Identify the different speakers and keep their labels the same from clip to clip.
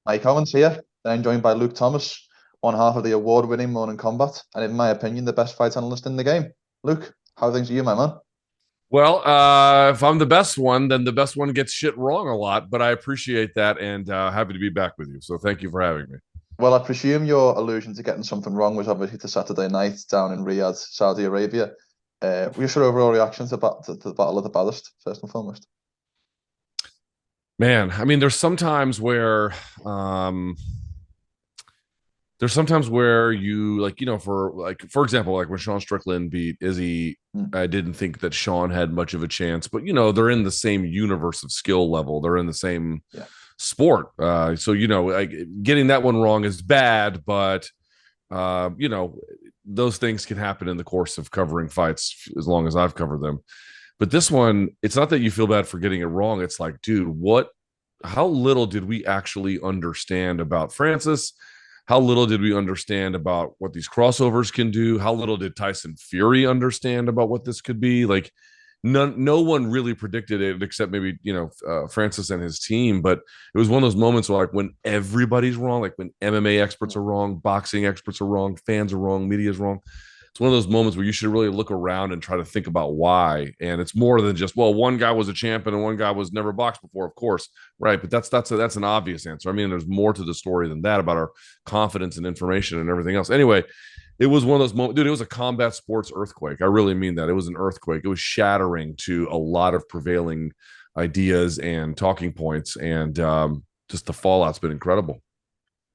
Speaker 1: Mike Owens here. I'm joined by Luke Thomas, one half of the award-winning Morning Kombat, and in my opinion, the best fight analyst in the game. Luke, how are things with you, my man?
Speaker 2: Well, if I'm the best one, then the best one gets shit wrong a lot, but I appreciate that and happy to be back with you. So thank you for having me.
Speaker 1: Well, I presume your allusion to getting something wrong was obviously the Saturday night down in Riyadh, Saudi Arabia. What's your overall reaction to the Battle of the Baddest, first and foremost?
Speaker 2: Man, I mean, um, there's sometimes where you like, for example, like when Sean Strickland beat Izzy,
Speaker 1: Hmm.
Speaker 2: I didn't think that Sean had much of a chance, but they're in the same universe of skill level. They're in the same
Speaker 1: Yeah.
Speaker 2: sport. So like getting that one wrong is bad, but those things can happen in the course of covering fights as long as I've covered them. But this one, it's not that you feel bad for getting it wrong. It's like, dude, how little did we actually understand about Francis? How little did we understand about what these crossovers can do? How little did Tyson Fury understand about what this could be? Like, no one really predicted it except maybe Francis and his team. But it was one of those moments where, like, when everybody's wrong, like when MMA experts are wrong, boxing experts are wrong, fans are wrong, media is wrong. It's one of those moments where you should really look around and try to think about why. And it's more than just, well, one guy was a champion and one guy was never boxed before, of course, right? But that's an obvious answer. I mean, there's more to the story than that about our confidence and information and everything else. Anyway, it was one of those moments, dude. It was a combat sports earthquake. I really mean that. It was an earthquake. It was shattering to a lot of prevailing ideas and talking points, and just the fallout's been incredible.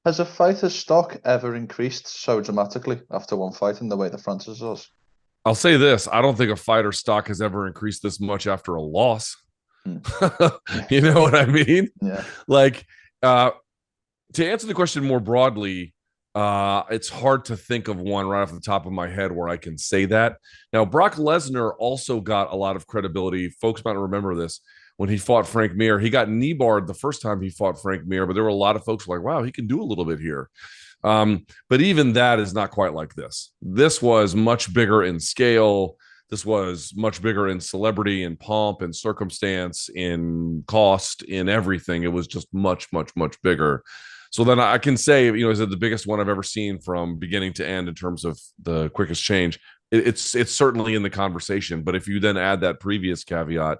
Speaker 1: Has a fighter's stock ever increased so dramatically after one fight in the way that Francis does?
Speaker 2: I'll say this: I don't think a fighter's stock has ever increased this much after a loss.
Speaker 1: Hmm.
Speaker 2: You know what I mean?
Speaker 1: Yeah.
Speaker 2: Like, uh, to answer the question more broadly, it's hard to think of one right off the top of my head where I can say that. Now, Brock Lesnar also got a lot of credibility. Folks might remember this when he fought Frank Mir. He got knee barred the first time he fought Frank Mir, but there were a lot of folks like, wow, he can do a little bit here. But even that is not quite like this. This was much bigger in scale. This was much bigger in celebrity, in pomp, in circumstance, in cost, in everything. It was just much, much, much bigger. So then I can say, is it the biggest one I've ever seen from beginning to end in terms of the quickest change? It's certainly in the conversation. But if you then add that previous caveat,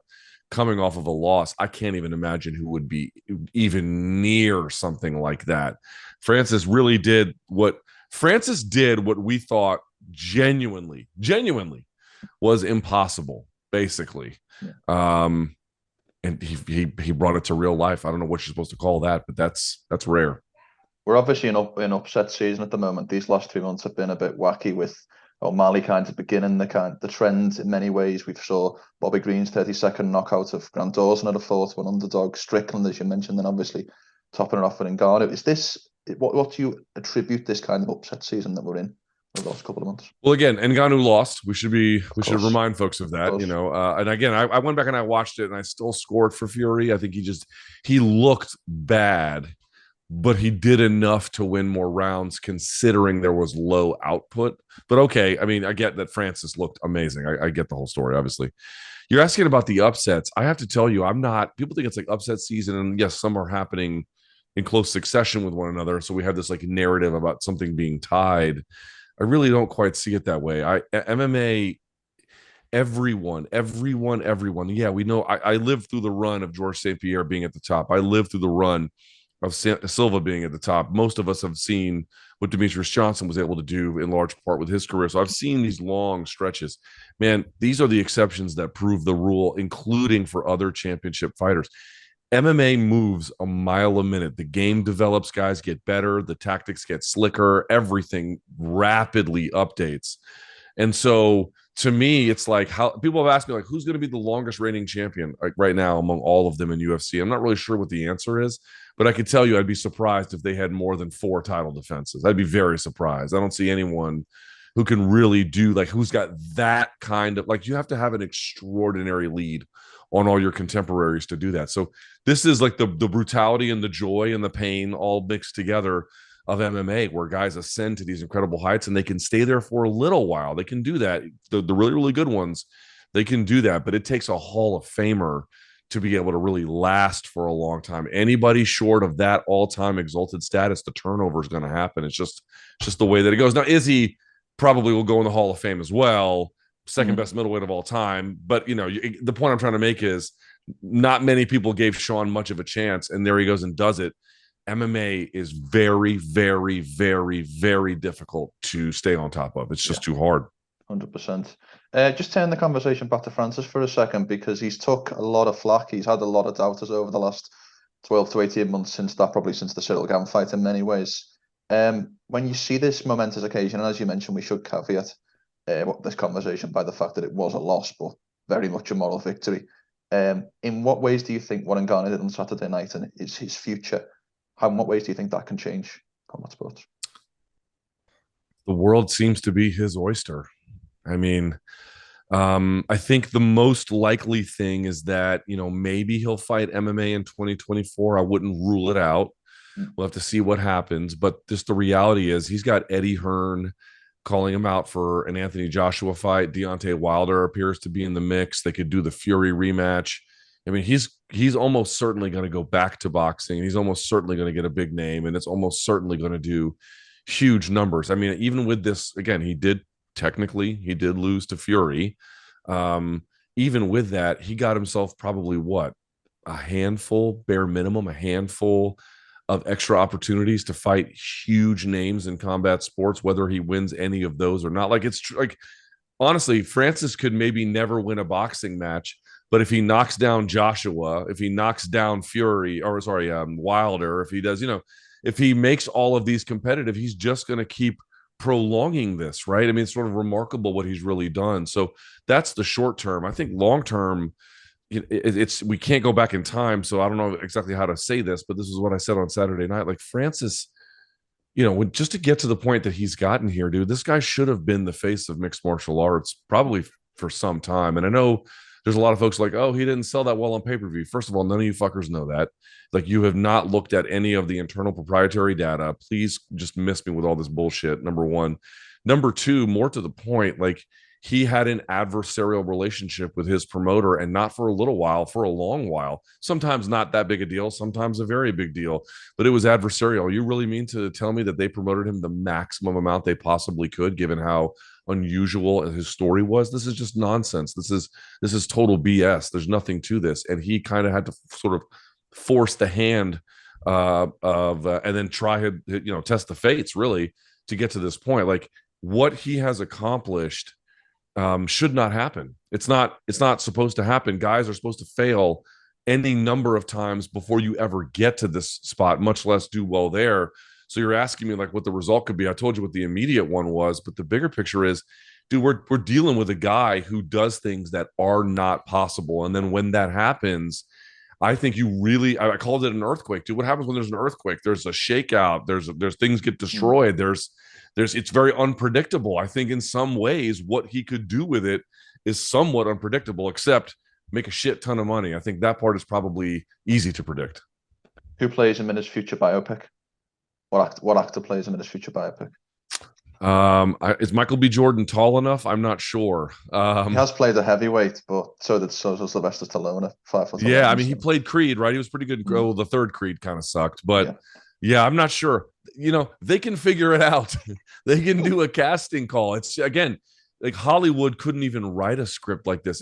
Speaker 2: coming off of a loss, I can't even imagine who would be even near something like that. Francis did what we thought genuinely was impossible, basically.
Speaker 1: Yeah.
Speaker 2: And he brought it to real life. I don't know what you're supposed to call that, but that's rare.
Speaker 1: We're obviously in upset season at the moment. These last 3 months have been a bit wacky with O'Malley kind of beginning the trend in many ways. We saw Bobby Green's 30-second knockout of Grant Dawson at a 4-1 underdog. Strickland, as you mentioned, and obviously topping it off with Ngannou. Is this what do you attribute this kind of upset season that we're in over the last couple of months?
Speaker 2: Well, again, Ngannou lost. We should
Speaker 1: Course,
Speaker 2: remind folks of that.
Speaker 1: course.
Speaker 2: And again, I went back and I watched it, and I still scored for Fury. I think he looked bad, but he did enough to win more rounds considering there was low output. But okay, I mean, I get that Francis looked amazing. I get the whole story, obviously. You're asking about the upsets. I have to tell you, I'm not. People think it's like upset season, and yes, some are happening in close succession with one another. So we have this like narrative about something being tied. I really don't quite see it that way. MMA, everyone. Yeah, we know. I lived through the run of George St. Pierre being at the top. I lived through the run of Silva being at the top. Most of us have seen what Demetrius Johnson was able to do in large part with his career. So I've seen these long stretches. Man, these are the exceptions that prove the rule, including for other championship fighters. MMA moves a mile a minute. The game develops, guys get better, the tactics get slicker, everything rapidly updates. And so to me, it's like how people have asked me, like, who's going to be the longest reigning champion like right now among all of them in UFC? I'm not really sure what the answer is, but I could tell you I'd be surprised if they had more than 4 title defenses. I'd be very surprised. I don't see anyone who can really do like who's got that kind of like you have to have an extraordinary lead on all your contemporaries to do that. So this is like the brutality and the joy and the pain all mixed together of MMA, where guys ascend to these incredible heights and they can stay there for a little while. They can do that. The really, really good ones, they can do that, but it takes a Hall of Famer to be able to really last for a long time. Anybody short of that all-time exalted status, the turnover is going to happen. It's just the way that it goes. Now, Izzy probably will go in the Hall of Fame as well, second best middleweight of all time. But, the point I'm trying to make is not many people gave Sean much of a chance, and there he goes and does it. MMA is very, very, very, very difficult to stay on top of. It's just too hard.
Speaker 1: 100%. Just turn the conversation back to Francis for a second, because he's took a lot of flack. He's had a lot of doubters over the last 12 to 18 months probably since the Cyril Gane fight in many ways. When you see this momentous occasion, and as you mentioned, we should caveat this conversation by the fact that it was a loss, but very much a moral victory. In what ways do you think what Ngannou did on Saturday night and is his future, in what ways do you think that can change combat sports?
Speaker 2: The world seems to be his oyster. I mean, I think the most likely thing is that, maybe he'll fight MMA in 2024. I wouldn't rule it out. We'll have to see what happens. But just the reality is he's got Eddie Hearn calling him out for an Anthony Joshua fight. Deontay Wilder appears to be in the mix. They could do the Fury rematch. I mean, he's almost certainly going to go back to boxing. He's almost certainly going to get a big name, and it's almost certainly going to do huge numbers. I mean, even with this, again, he did lose to Fury. Even with that, he got himself probably a handful of extra opportunities to fight huge names in combat sports, whether he wins any of those or not. Honestly, Francis could maybe never win a boxing match, but if he knocks down Joshua, if he knocks down Wilder, if he does, if he makes all of these competitive, he's just going to keep prolonging this, right? I mean, it's sort of remarkable what he's really done. So that's the short term. I think long term, we can't go back in time. So I don't know exactly how to say this, but this is what I said on Saturday night. Like Francis, just to get to the point that he's gotten here, dude, this guy should have been the face of mixed martial arts probably for some time. And I know there's a lot of folks like, oh, he didn't sell that well on pay-per-view. First of all, none of you fuckers know that. Like, you have not looked at any of the internal proprietary data. Please just miss me with all this bullshit, number one. Number two, more to the point, like, he had an adversarial relationship with his promoter, and not for a little while, for a long while. Sometimes not that big a deal, sometimes a very big deal, but it was adversarial. You really mean to tell me that they promoted him the maximum amount they possibly could, given how unusual his story was? This is just nonsense. This is total BS. There's nothing to this. And he kind of had to sort of force the hand and then try to, test the fates really to get to this point. Like, what he has accomplished should not happen. It's not supposed to happen. Guys are supposed to fail any number of times before you ever get to this spot, much less do well there. So you're asking me like what the result could be. I told you what the immediate one was, but the bigger picture is, dude, we're dealing with a guy who does things that are not possible. And then when that happens, I think I called it an earthquake, dude. What happens when there's an earthquake? There's a shakeout. There's things get destroyed. It's very unpredictable. I think in some ways what he could do with it is somewhat unpredictable, except make a shit ton of money. I think that part is probably easy to predict.
Speaker 1: Who plays him in his future biopic? What actor plays him in his future biopic?
Speaker 2: Is Michael B. Jordan tall enough? I'm not sure.
Speaker 1: He has played a heavyweight, but so did Sylvester Stallone at 5'11".
Speaker 2: Yeah, I mean, he played Creed, right? He was pretty good. Oh, the third Creed kind of sucked, but yeah, I'm not sure. They can figure it out. They can do a casting call. It's, again, like Hollywood couldn't even write a script like this.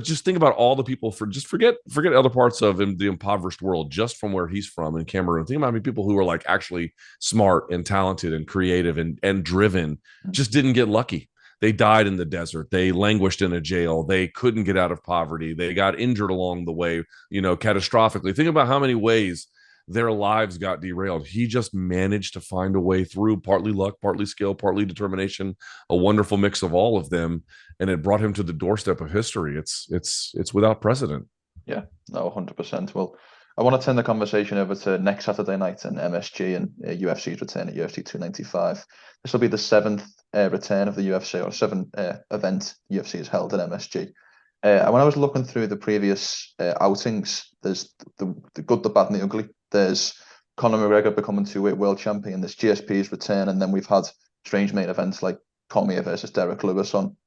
Speaker 2: Just think about all the people forget other parts of the impoverished world, just from where he's from in Cameroon. Think about how many people who are like actually smart and talented and creative and driven just didn't get lucky. They died in the desert. They languished in a jail. They couldn't get out of poverty. They got injured along the way, catastrophically. Think about how many ways their lives got derailed. He just managed to find a way through, partly luck, partly skill, partly determination, a wonderful mix of all of them. And it brought him to the doorstep of history. It's without precedent.
Speaker 1: Yeah, no, 100%. Well, I want to turn the conversation over to next Saturday night and MSG and UFC's return at UFC 295. This will be the seventh return of the UFC, or seventh event UFC has held at MSG. And when I was looking through the previous outings, there's the good, the bad, and the ugly. There's Conor McGregor becoming two-weight world champion. There's GSP's return, and then we've had strange main events like Cormier versus Derek Lewis on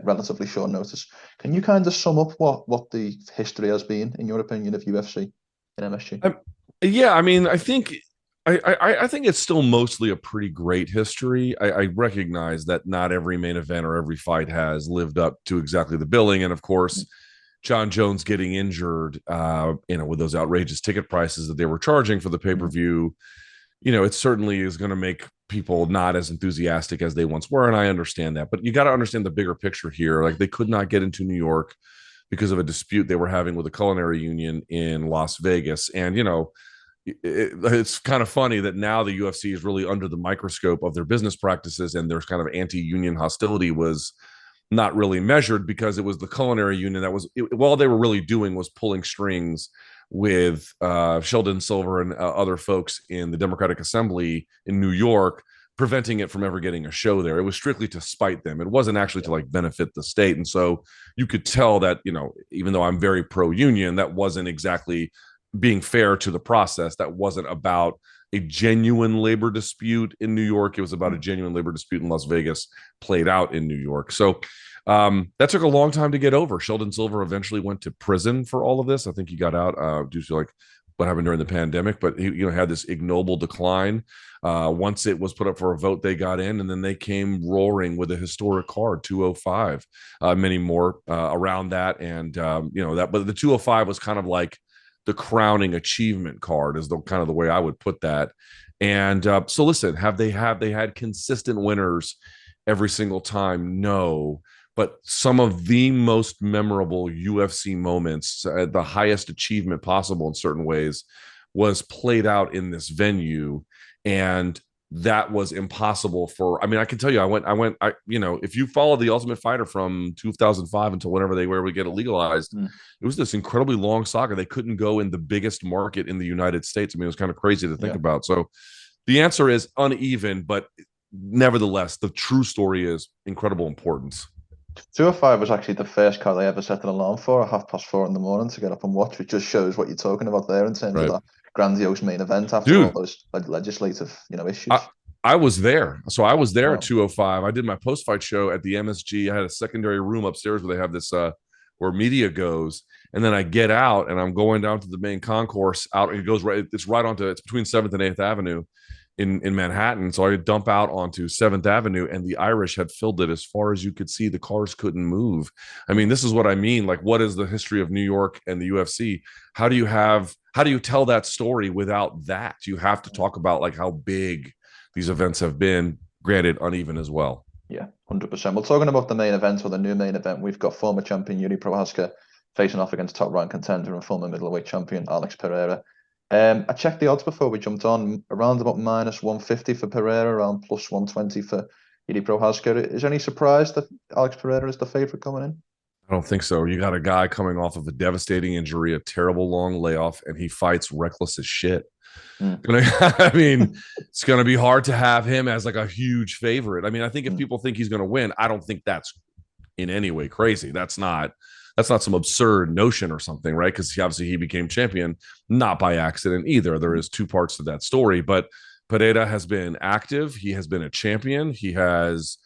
Speaker 1: relatively short notice. Can you kind of sum up what the history has been, in your opinion, of UFC in MSG?
Speaker 2: Yeah, I mean, I think it's still mostly a pretty great history. I recognize that not every main event or every fight has lived up to exactly the billing, and of course, Jon Jones getting injured, with those outrageous ticket prices that they were charging for the pay-per-view, it certainly is going to make people not as enthusiastic as they once were, and I understand that. But you got to understand the bigger picture here. Like, they could not get into New York because of a dispute they were having with a culinary union in Las Vegas, and it's kind of funny that now the UFC is really under the microscope of their business practices, and there's kind of anti-union hostility was not really measured because it was the culinary union that was all they were really doing was pulling strings with Sheldon Silver and other folks in the Democratic Assembly in New York, preventing it from ever getting a show there. It was strictly to spite them. It wasn't actually to like benefit the state. And so you could tell that, even though I'm very pro-union, that wasn't exactly being fair to the process. That wasn't about a genuine labor dispute in New York. It was about a genuine labor dispute in Las Vegas played out in New York. So that took a long time to get over. Sheldon Silver eventually went to prison for all of this. I think he got out due to like what happened during the pandemic, but he had this ignoble decline. Once it was put up for a vote, they got in, and then they came roaring with a historic card, 205, many more around that. And, but the 205 was kind of like the crowning achievement card, is the kind of the way I would put that. And so listen, have they had consistent winners every single time? No. But some of the most memorable UFC moments, the highest achievement possible in certain ways, was played out in this venue. And that was impossible I can tell you, if you follow the Ultimate Fighter from 2005 until whenever they were able to get it legalized, it was this incredibly long saga. They couldn't go in the biggest market in the United States. I mean, it was kind of crazy to think about. So the answer is uneven, but nevertheless, the true story is incredible importance.
Speaker 1: 205 was actually the first card I ever set an alarm for at 4:30 in the morning to get up and watch, which just shows what you're talking about there in terms of that grandiose main event after all those legislative, issues.
Speaker 2: I was there. So I was there at 205. I did my post-fight show at the MSG. I had a secondary room upstairs where they have this where media goes. And then I get out and I'm going down to the main concourse out. It goes right, it's between 7th and 8th Avenue in Manhattan. So I dump out onto 7th Avenue, and the Irish had filled it as far as you could see. The cars couldn't move. I mean, this is what I mean. Like, what is the history of New York and the UFC? How do you tell that story without that? You have to talk about like how big these events have been, granted uneven as well.
Speaker 1: Yeah, 100%. Well, talking about the main event, or the new main event, we've got former champion Jiri Prochazka facing off against top rank contender and former middleweight champion Alex Pereira. I checked the odds before we jumped on, around about -150 for Pereira, around +120 for Jiri Prochazka. Is there any surprise that Alex Pereira is the favorite coming in?
Speaker 2: I don't think so. You got a guy coming off of a devastating injury, a terrible long layoff, and he fights reckless as shit. I mean, it's going to be hard to have him as like a huge favorite. I mean, I think if people think he's going to win, I don't think that's in any way crazy. That's not some absurd notion or something, right? Because he became champion not by accident either. There is two parts to that story, but Pereira has been active. He has been a champion. He has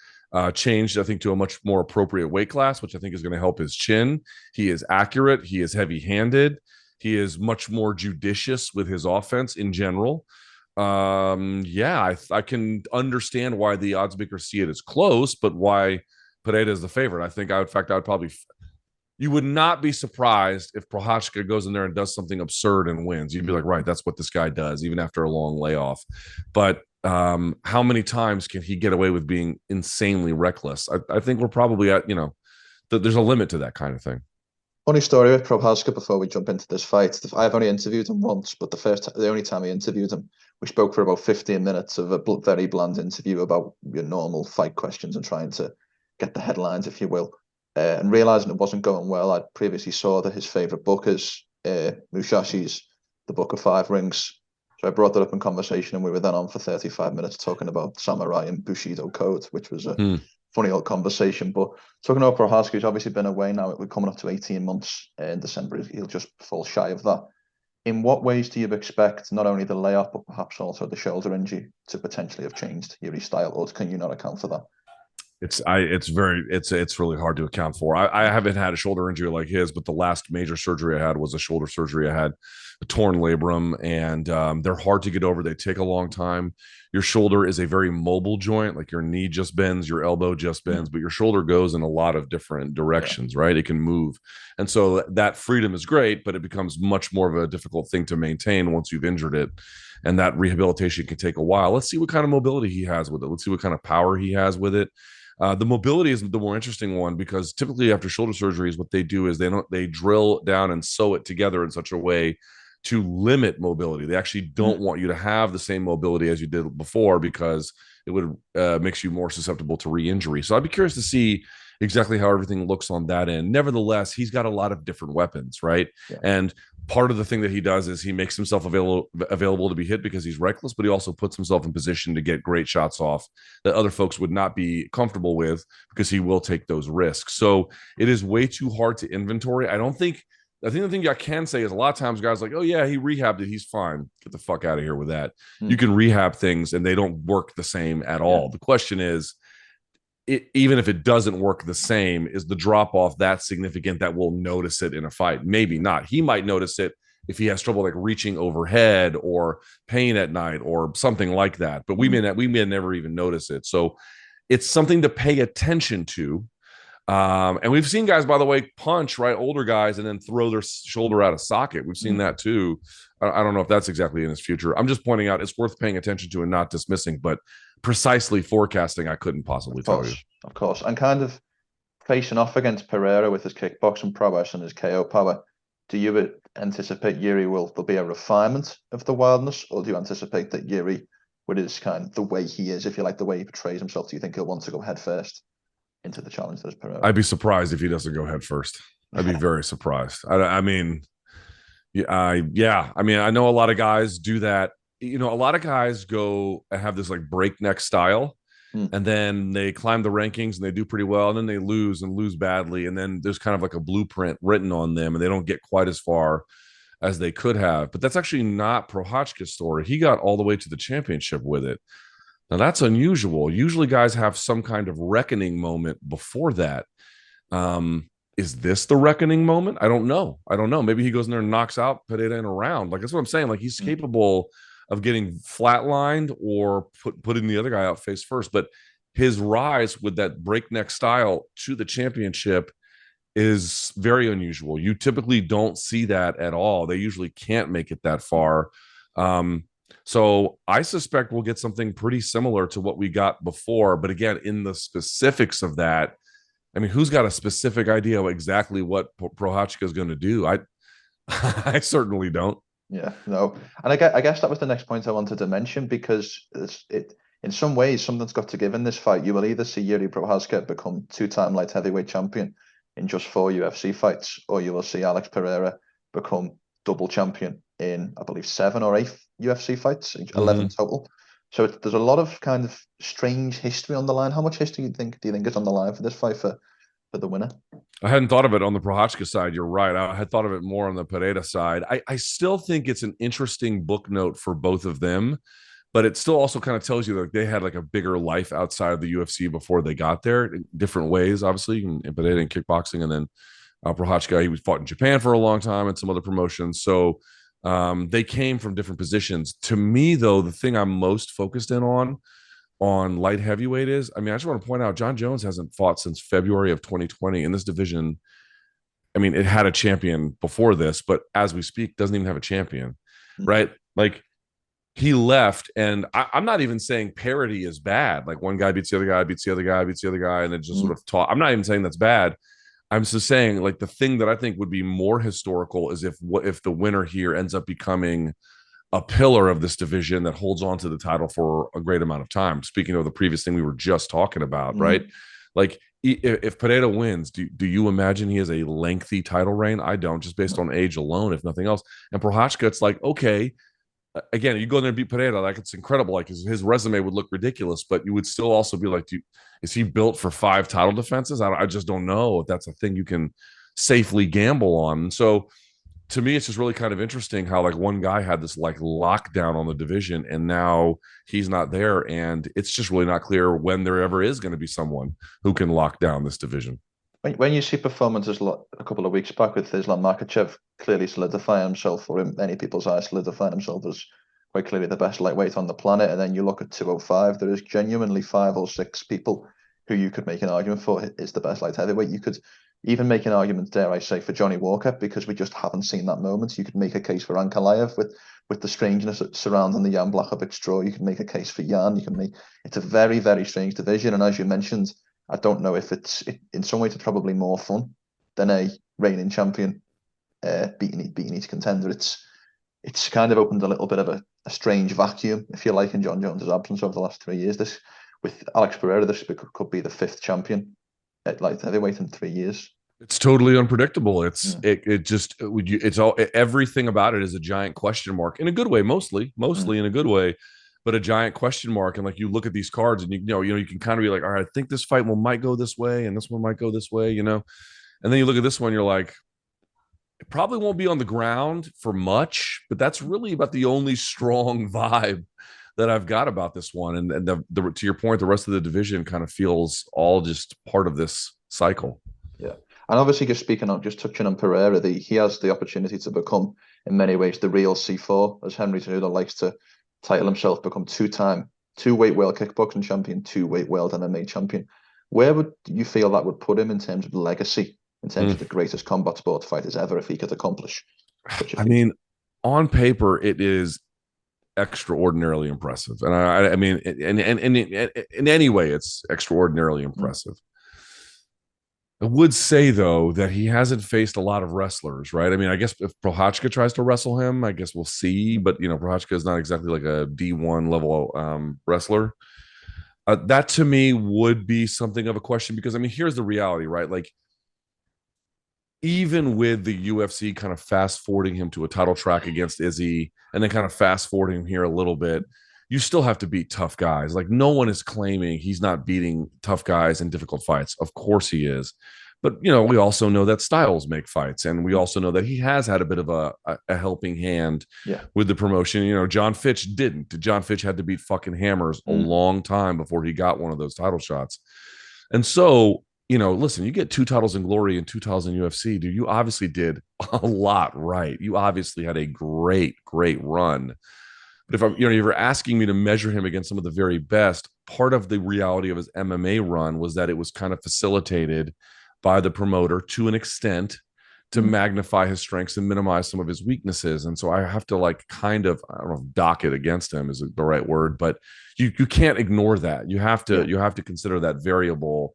Speaker 2: changed, I think, to a much more appropriate weight class, which I think is going to help his chin. He is accurate. He is heavy-handed. He is much more judicious with his offense in general. I can understand why the odds makers see it as close, but why Pereira is the favorite. I think you would not be surprised if Prochazka goes in there and does something absurd and wins. You'd be like, right, that's what this guy does, even after a long layoff. But how many times can he get away with being insanely reckless? I think we're probably at, there's a limit to that kind of thing.
Speaker 1: Funny story with Prochazka before we jump into this fight. I've only interviewed him once, but the only time I interviewed him, we spoke for about 15 minutes of a very bland interview about your normal fight questions and trying to get the headlines, if you will. And realizing it wasn't going well, I previously saw that his favorite book is Musashi's The Book of Five Rings. So I brought that up in conversation, and we were then on for 35 minutes talking about samurai and Bushido code, which was a funny old conversation. But talking about Prochazka, who's obviously been away now, we're coming up to 18 months in December. He'll just fall shy of that. In what ways do you expect not only the layoff, but perhaps also the shoulder injury to potentially have changed Jiri's style, or can you not account for that?
Speaker 2: It's really hard to account for. I haven't had a shoulder injury like his, but the last major surgery I had was a shoulder surgery. I had a torn labrum, and they're hard to get over. They take a long time. Your shoulder is a very mobile joint. Like your knee just bends, your elbow just bends, but your shoulder goes in a lot of different directions, right? It can move. And so that freedom is great, but it becomes much more of a difficult thing to maintain once you've injured it. And that rehabilitation can take a while. Let's see what kind of mobility he has with it. Let's see what kind of power he has with it. The mobility is the more interesting one, because typically after shoulder surgeries, what they do is they drill down and sew it together in such a way to limit mobility. They actually don't want you to have the same mobility as you did before, because it would makes you more susceptible to re-injury. So I'd be curious to see exactly how everything looks on that end. Nevertheless, he's got a lot of different weapons, right? Yeah. And part of the thing that he does is he makes himself available to be hit because he's reckless, but he also puts himself in position to get great shots off that other folks would not be comfortable with, because he will take those risks. So it is way too hard to inventory. I think the thing I can say is a lot of times guys are like, oh yeah, he rehabbed it, he's fine. Get the fuck out of here with that. You can rehab things and they don't work the same at all. The question is, even if it doesn't work the same, is the drop off that significant that we'll notice it in a fight? Maybe not. He might notice it if he has trouble like reaching overhead or pain at night or something like that. But we may never even notice it. So it's something to pay attention to. And we've seen guys, by the way, punch, right, older guys, and then throw their shoulder out of socket. We've seen that too. I don't know if that's exactly in his future. I'm just pointing out it's worth paying attention to and not dismissing, but precisely forecasting, I couldn't possibly tell you.
Speaker 1: Of course. And kind of facing off against Pereira with his kickboxing prowess and his KO power, do you anticipate there'll be a refinement of the wildness, or do you anticipate that Jiri, with his kind of the way he is, if you like the way he portrays himself, do you think he'll want to go head first into the challenge that is Pereira?
Speaker 2: I'd be surprised if he doesn't go head first. I'd be very surprised. I mean, I know a lot of guys do that. You know, a lot of guys go and have this like breakneck style, and then they climb the rankings and they do pretty well, and then they lose badly, and then there's kind of like a blueprint written on them, and they don't get quite as far as they could have. But that's actually not Prochazka's story. He got all the way to the championship with it. Now that's unusual. Usually guys have some kind of reckoning moment before that. Is this the reckoning moment? I don't know. Maybe he goes in there and knocks out Pereira in a round. Like, that's what I'm saying. Like, he's capable of getting flatlined or putting the other guy out face first. But his rise with that breakneck style to the championship is very unusual. You typically don't see that at all. They usually can't make it that far. So I suspect we'll get something pretty similar to what we got before. But again, in the specifics of that, I mean, who's got a specific idea of exactly what Prochazka is going to do? I certainly don't.
Speaker 1: Yeah, no. And I guess that was the next point I wanted to mention, because in some ways, something's got to give in this fight. You will either see Jiri Prochazka become two-time light heavyweight champion in just 4 UFC fights, or you will see Alex Pereira become double champion in, I believe, 7 or 8 UFC fights, 11 total. So there's a lot of kind of strange history on the line. How much history do you think is on the line for this fight for the winner?
Speaker 2: I hadn't thought of it on the Prochazka side. You're right. I had thought of it more on the Pereira side. I still think it's an interesting book note for both of them, but it still also kind of tells you that they had like a bigger life outside of the UFC before they got there, in different ways, obviously, in Pereira in kickboxing, and then Prochazka, he was fought in Japan for a long time and some other promotions. So they came from different positions. To me, though, the thing I'm most focused in on light heavyweight is, I mean, I just want to point out, Jon Jones hasn't fought since February of 2020 in this division. I mean, it had a champion before this, but as we speak, doesn't even have a champion, right? Like, he left, and I'm not even saying parity is bad. Like, one guy beats the other guy, beats the other guy, beats the other guy, and then just sort of talk. I'm not even saying that's bad. I'm just saying, like, the thing that I think would be more historical is if the winner here ends up becoming a pillar of this division that holds on to the title for a great amount of time. Speaking of the previous thing we were just talking about, right? Like, if Pereira wins, do you imagine he has a lengthy title reign? I don't, just based on age alone, if nothing else. And Prochazka, it's like, okay, again, you go in there and beat Pereira, like, it's incredible. Like, his resume would look ridiculous, but you would still also be like, is he built for 5 title defenses? I just don't know if that's a thing you can safely gamble on. So to me, it's just really kind of interesting how like one guy had this like lockdown on the division, and now he's not there, and it's just really not clear when there ever is going to be someone who can lock down this division.
Speaker 1: When you see performances a couple of weeks back with Islam Makhachev clearly solidifying himself, or in many people's eyes solidifying himself as quite clearly the best lightweight on the planet, and then you look at 205, there is genuinely 5 or 6 people who you could make an argument for is the best light heavyweight. You could even make an argument, dare I say, for Johnny Walker, because we just haven't seen that moment. You could make a case for Ankalaev with the strangeness surrounding the Jan Blachowicz draw. You can make a case for Jan. It's a very, very strange division, and as you mentioned, I don't know if in some ways it's probably more fun than a reigning champion beating each contender. It's kind of opened a little bit of a strange vacuum, if you like, in Jon Jones' absence over the last 3 years. This with Alex Pereira, this could be the 5th champion at light heavyweight in 3 years.
Speaker 2: It's totally unpredictable. It's all, everything about it is a giant question mark in a good way, mostly in a good way, but a giant question mark. And like you look at these cards, and you can kind of be like, all right, I think this fight might go this way, and this one might go this way, and then you look at this one, you're like, it probably won't be on the ground for much, but that's really about the only strong vibe that I've got about this one. And to your point, the rest of the division kind of feels all just part of this cycle.
Speaker 1: Yeah. And obviously, just touching on Pereira, he has the opportunity to become, in many ways, the real C4, as Henry Cejudo likes to title himself, become 2-weight world kickboxing champion, 2-weight world MMA champion. Where would you feel that would put him in terms of legacy, in terms of the greatest combat sports fighters ever, if he could accomplish such a feat?
Speaker 2: I mean, on paper, it is extraordinarily impressive, and I mean, in any way, it's extraordinarily impressive. I would say, though, that he hasn't faced a lot of wrestlers, right? I mean, I guess if Prochazka tries to wrestle him, I guess we'll see. But, Prochazka is not exactly like a D1 level wrestler. That, to me, would be something of a question because, I mean, here's the reality, right? Like, even with the UFC kind of fast-forwarding him to a title track against Izzy and then kind of fast-forwarding him here a little bit, you still have to beat tough guys. Like, no one is claiming he's not beating tough guys in difficult fights. Of course he is. But, we also know that styles make fights. And we also know that he has had a bit of a helping hand with the promotion. John Fitch didn't. John Fitch had to beat fucking hammers a long time before he got one of those title shots. And so, listen, you get 2 titles in Glory and 2 titles in UFC, dude. You obviously did a lot right. You obviously had a great, great run. But if you're asking me to measure him against some of the very best, part of the reality of his MMA run was that it was kind of facilitated by the promoter to an extent to magnify his strengths and minimize some of his weaknesses. And so I have to I don't know if dock it against him is the right word, but you can't ignore that. You have to consider that variable.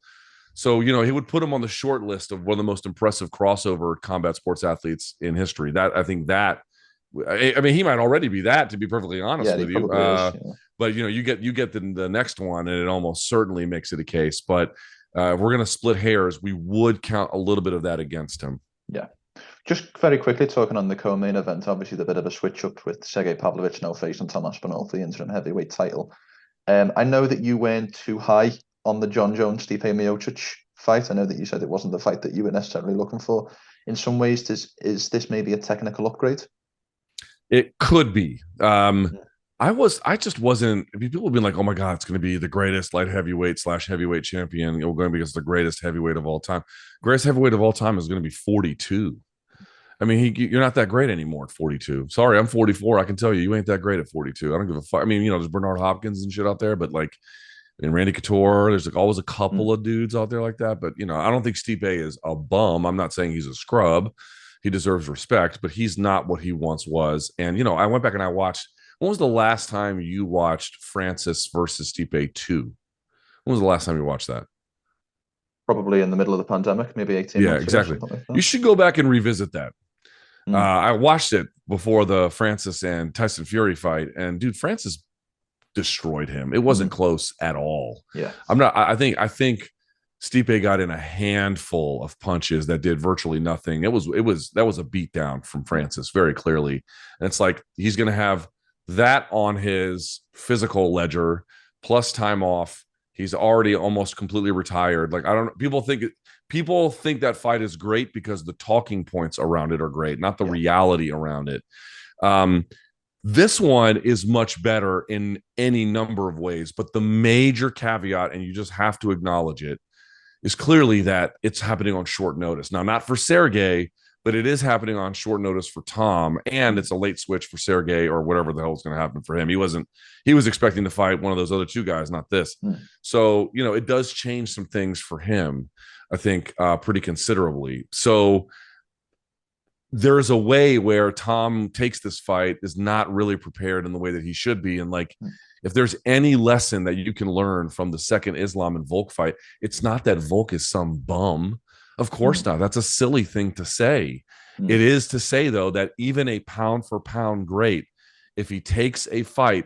Speaker 2: So, he would put him on the short list of one of the most impressive crossover combat sports athletes in history. I mean, he might already be that, to be perfectly honest with you. But you get the next one, and it almost certainly makes it a case. But if we're going to split hairs, we would count a little bit of that against him.
Speaker 1: Yeah. Just very quickly talking on the co-main event, obviously the bit of a switch up with Sergei Pavlovich now facing Tom Aspinall for the interim heavyweight title. I know that you weren't too high on the Jon Jones Stipe Miocic fight. I know that you said it wasn't the fight that you were necessarily looking for. In some ways, is this maybe a technical upgrade?
Speaker 2: It could be. I just wasn't. People have been like, "Oh my God, it's going to be the greatest light heavyweight / heavyweight champion. It's going to be the greatest heavyweight of all time. Greatest heavyweight of all time is going to be 42. I mean, you're not that great anymore at 42. Sorry, I'm 44. I can tell you ain't that great at 42. I don't give a fuck. I mean, there's Bernard Hopkins and shit out there, but and Randy Couture, there's always a couple of dudes out there like that. But I don't think Stipe is a bum. I'm not saying he's a scrub. He deserves respect, but he's not what he once was. And I went back and I watched. When was the last time you watched Francis versus Stipe 2? When was the last time you watched that?
Speaker 1: Probably in the middle of the pandemic, maybe 18 months
Speaker 2: exactly.
Speaker 1: Ago, like
Speaker 2: you should go back and revisit that. I watched it before the Francis and Tyson Fury fight, and dude, Francis destroyed him. It wasn't close at all.
Speaker 1: Yeah,
Speaker 2: I think Stipe got in a handful of punches that did virtually nothing. That was a beatdown from Francis very clearly, and it's like he's going to have that on his physical ledger plus time off. He's already almost completely retired. People think people think that fight is great because the talking points around it are great, not the reality around it. This one is much better in any number of ways, but the major caveat, and you just have to acknowledge it, is clearly that it's happening on short notice. Now, not for Sergei, but it is happening on short notice for Tom, and it's a late switch for Sergei, or whatever the hell is going to happen for him. He was expecting to fight one of those other two guys, not this. So, it does change some things for him, I think, pretty considerably. So there's a way where Tom takes this fight, is not really prepared in the way that he should be. And like, if there's any lesson that you can learn from the second Islam and Volk fight, it's not that Volk is some bum. Of course not. That's a silly thing to say. It is to say, though, that even a pound for pound great, if he takes a fight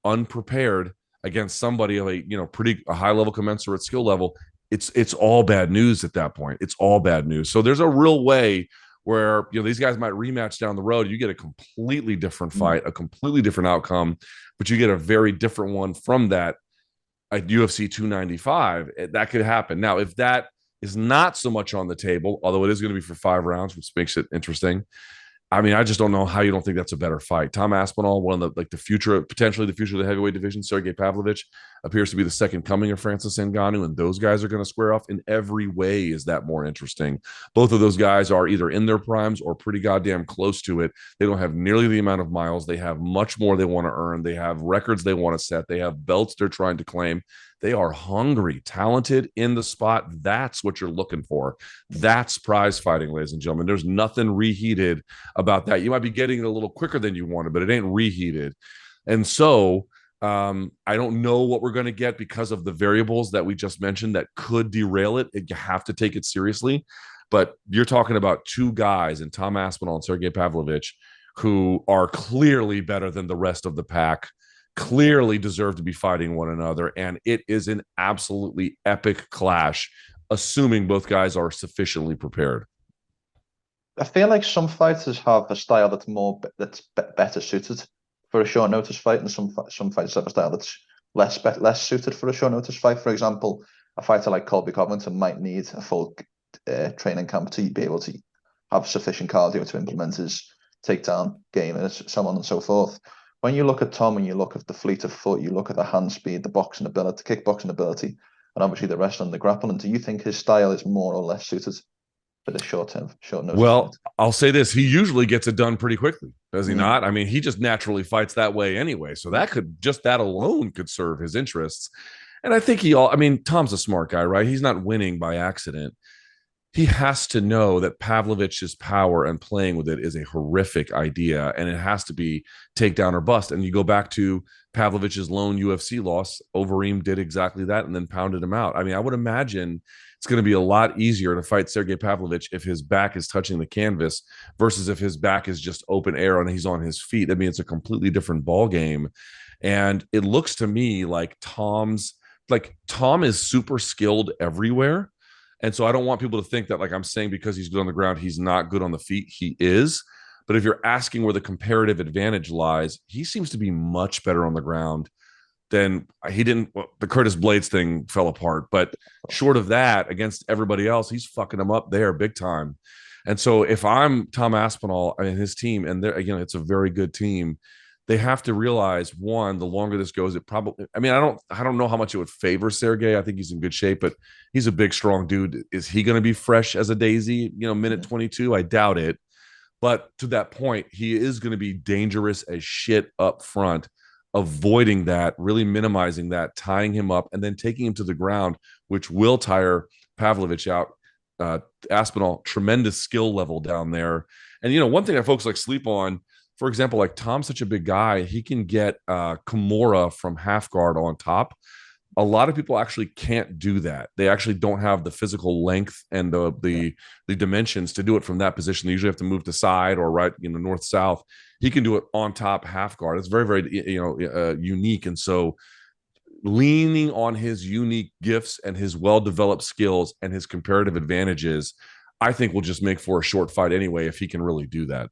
Speaker 2: unprepared against somebody of a high level commensurate skill level, it's all bad news at that point. It's all bad news. So there's a real way where these guys might rematch down the road. You get a completely different fight, a completely different outcome, but you get a very different one from that at UFC 295. That could happen. Now, if that is not so much on the table, although it is going to be for 5 rounds, which makes it interesting. I mean, I just don't know how you don't think that's a better fight. Tom Aspinall, one of potentially the future of the heavyweight division. Sergei Pavlovich appears to be the second coming of Francis Ngannou, and those guys are going to square off. In every way is that more interesting. Both of those guys are either in their primes or pretty goddamn close to it. They don't have nearly the amount of miles. They have much more they want to earn. They have records they want to set. They have belts they're trying to claim. They are hungry, talented, in the spot. That's what you're looking for. That's prize fighting, ladies and gentlemen. There's nothing reheated about that. You might be getting it a little quicker than you wanted, but it ain't reheated. And so I don't know what we're going to get because of the variables that we just mentioned that could derail it. You have to take it seriously. But you're talking about two guys, in Tom Aspinall and Sergei Pavlovich, who are clearly better than the rest of the pack, clearly deserve to be fighting one another, and it is an absolutely epic clash, assuming both guys are sufficiently prepared.
Speaker 1: I feel like some fighters have a style that's better suited for a short notice fight, and some fighters have a style that's less suited for a short notice fight. For example, a fighter like Colby Covington might need a full training camp to be able to have sufficient cardio to implement his takedown game, and so on and so forth. When you look at Tom and you look at the fleet of foot, you look at the hand speed, the boxing ability, the kickboxing ability, and obviously the wrestling, the grappling, do you think his style is more or less suited for the short notice?
Speaker 2: Well, I'll say this. He usually gets it done pretty quickly, does he not? I mean, he just naturally fights that way anyway. So that alone could serve his interests. And I think Tom's a smart guy, right? He's not winning by accident. He has to know that Pavlovich's power and playing with it is a horrific idea, and it has to be takedown or bust. And you go back to Pavlovich's lone UFC loss, Overeem did exactly that and then pounded him out. I mean, I would imagine it's going to be a lot easier to fight Sergei Pavlovich if his back is touching the canvas versus if his back is just open air and he's on his feet. I mean, it's a completely different ball game. And it looks to me like Tom is super skilled everywhere. And so I don't want people to think that, like I'm saying, because he's good on the ground, he's not good on the feet. He is. But if you're asking where the comparative advantage lies, he seems to be much better on the ground than the Curtis Blades thing fell apart. But short of that, against everybody else, he's fucking them up there big time. And so if I'm Tom Aspinall and his team, and it's a very good team, they have to realize, one, the longer this goes, it probably, I don't know how much it would favor Sergei. I think he's in good shape, but he's a big, strong dude. Is he going to be fresh as a daisy, minute 22? I doubt it. But to that point, he is going to be dangerous as shit up front, avoiding that, really minimizing that, tying him up, and then taking him to the ground, which will tire Pavlovich out. Aspinall, tremendous skill level down there. And, one thing that folks sleep on, for example, like Tom's such a big guy, he can get Kimura from half guard on top. A lot of people actually can't do that. They actually don't have the physical length and the dimensions to do it from that position. They usually have to move to side or right, north south. He can do it on top half guard. It's very, very unique. And so leaning on his unique gifts and his well-developed skills and his comparative advantages, I think will just make for a short fight anyway if he can really do that.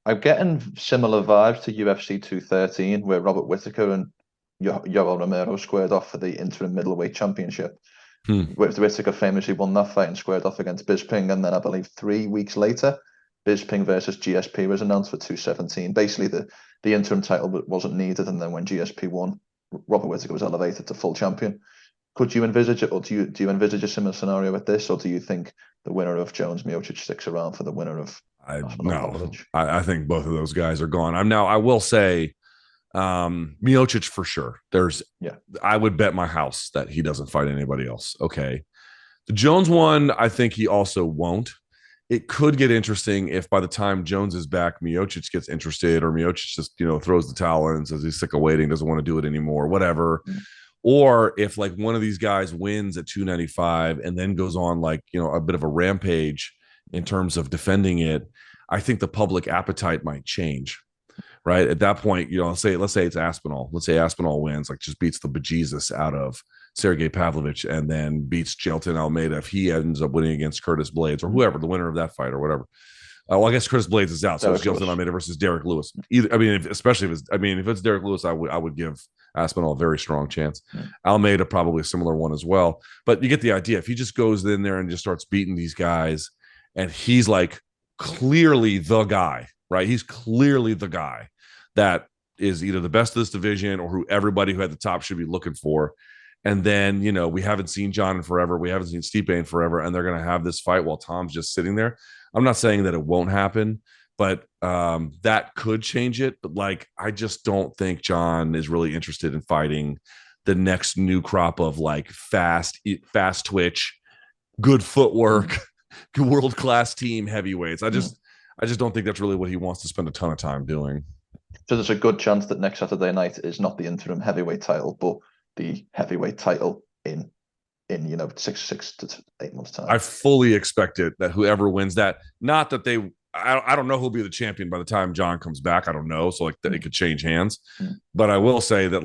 Speaker 1: I'm getting similar vibes to UFC 213, where Robert Whittaker and Yoel Romero squared off for the interim middleweight championship. Whittaker famously won that fight and squared off against Bisping, and then I believe 3 weeks later, Bisping versus GSP was announced for 217. Basically, the interim title wasn't needed, and then when GSP won, Robert Whittaker was elevated to full champion. Could you envisage it, or do you envisage a similar scenario with this, or do you think the winner of Jones Miocic sticks around for the winner of Pavlovich?
Speaker 2: I think both of those guys are gone. I will say, Miocic for sure. I would bet my house that he doesn't fight anybody else. Okay. The Jones one, I think he also won't. It could get interesting if by the time Jones is back, Miocic gets interested, or Miocic just, throws the towel in and says he's sick of waiting, doesn't want to do it anymore, whatever. Or if like one of these guys wins at 295 and then goes on like, a bit of a rampage in terms of defending it, I think the public appetite might change. Right at that point, let's say it's Aspinall. Let's say Aspinall wins, like just beats the bejesus out of Sergei Pavlovich, and then beats Jailton Almeida if he ends up winning against Curtis Blades or whoever, the winner of that fight or whatever. Well, I guess Curtis Blades is out, so it's Jailton Almeida versus Derek Lewis. If it's Derek Lewis, I would give Aspinall a very strong chance. Almeida probably a similar one as well. But you get the idea. If he just goes in there and just starts beating these guys, and he's like clearly the guy, right? He's clearly the guy that is either the best of this division or who everybody who at the top should be looking for. And then, we haven't seen John in forever. We haven't seen Stipe in forever. And they're going to have this fight while Tom's just sitting there. I'm not saying that it won't happen, but that could change it. But I just don't think John is really interested in fighting the next new crop of fast twitch, good footwork, world-class team heavyweights. I just don't think that's really what he wants to spend a ton of time doing.
Speaker 1: So there's a good chance that next Saturday night is not the interim heavyweight title, but the heavyweight title in 6 to 8 months time.
Speaker 2: I fully expect it that whoever wins that, not that I don't know who'll be the champion by the time John comes back. I don't know. So that it could change hands, but I will say that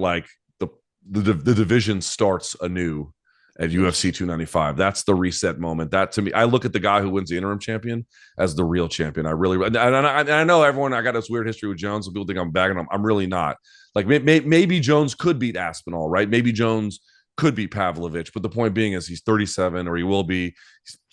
Speaker 2: the division starts anew at UFC 295. That's the reset moment. That to me, I look at the guy who wins the interim champion as the real champion. I really, and I know everyone, I got this weird history with Jones, and people think I'm bagging him. I'm really not. Maybe Jones could beat Aspinall, right? Maybe Jones could beat Pavlovich, but the point being is he's 37, or he will be.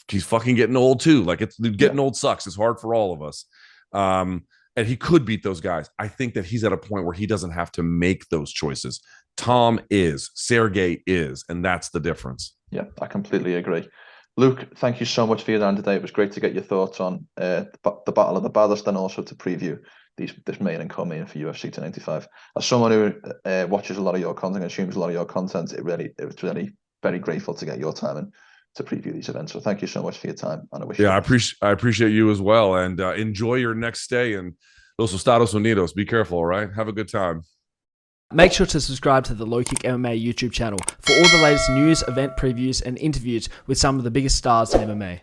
Speaker 2: He's fucking getting old too. Getting old sucks. It's hard for all of us. And he could beat those guys. I think that he's at a point where he doesn't have to make those choices. Tom is, Sergei is, and that's the difference.
Speaker 1: Yeah, I completely agree. Luke, thank you so much for your time today. It was great to get your thoughts on the Battle of the Baddest, and also to preview this main and co-main for UFC 295. As someone who watches a lot of your content, consumes a lot of your content, it was really very grateful to get your time and to preview these events. So thank you so much for your time, and I wish.
Speaker 2: Yeah, I appreciate you as well, and enjoy your next stay in Los Estados Unidos. Be careful, all right? Have a good time.
Speaker 3: Make sure to subscribe to the LowKick MMA YouTube channel for all the latest news, event previews, and interviews with some of the biggest stars in MMA.